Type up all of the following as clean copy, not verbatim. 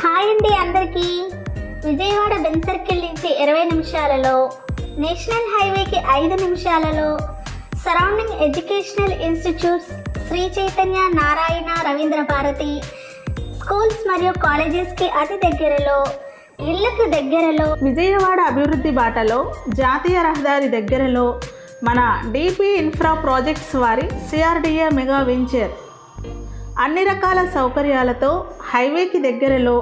Hi అండి అందరికీ. Vijayawada Ben circle నుంచి 20 నిమిషాలలో, నేషనల్ హైవేకి 5 నిమిషాలలో, surrounding educational institutes Sri Chaitanya, Narayana, Ravindra Bharati schools మరియు కాలేజెస్కి అతి దగ్గరలో, ఇళ్లకు దగ్గరలో, విజయవాడ అభివృద్ధి బాటలో, జాతీయ రహదారి దగ్గరలో మన డిపి ఇన్ఫ్రా ప్రాజెక్ట్స్ వారి సిఆర్డిఏ మెగా వెంచర్ అన్ని రకాల సౌకర్యాలతో హైవేకి దగ్గరలో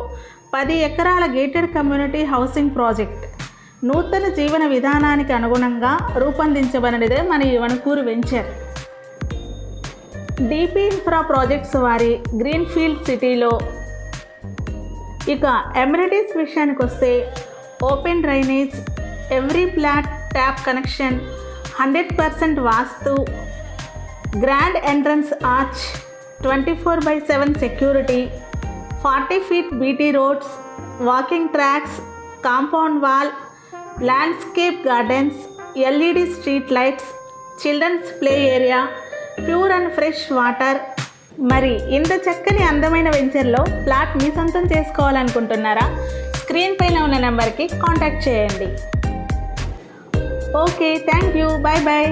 10 ఎకరాల గేటెడ్ కమ్యూనిటీ హౌసింగ్ ప్రాజెక్ట్ నూతన జీవన విధానానికి అనుగుణంగా రూపొందించబడినదే మన యువనకూరు వెంచర్. డిపి ఇన్ఫ్రా ప్రాజెక్ట్స్ వారి గ్రీన్ఫీల్డ్ సిటీలో. ఇక ఎమ్యూనిటీస్ విషయానికి వస్తే open drainage, every flat tap connection, 100% vastu, grand entrance arch, 24/7 security, 40 feet BT roads, walking tracks, compound wall, landscape gardens, LED street lights, children's play area, pure and fresh water. మరి ఇంత చక్కని అందమైన వెంచర్లో flat మీ సొంతం చేసుకోవాలనుకుంటున్నారా? Screen పైన ఉన్న నెంబర్కి contact చేయండి. Okay, thank you, bye bye.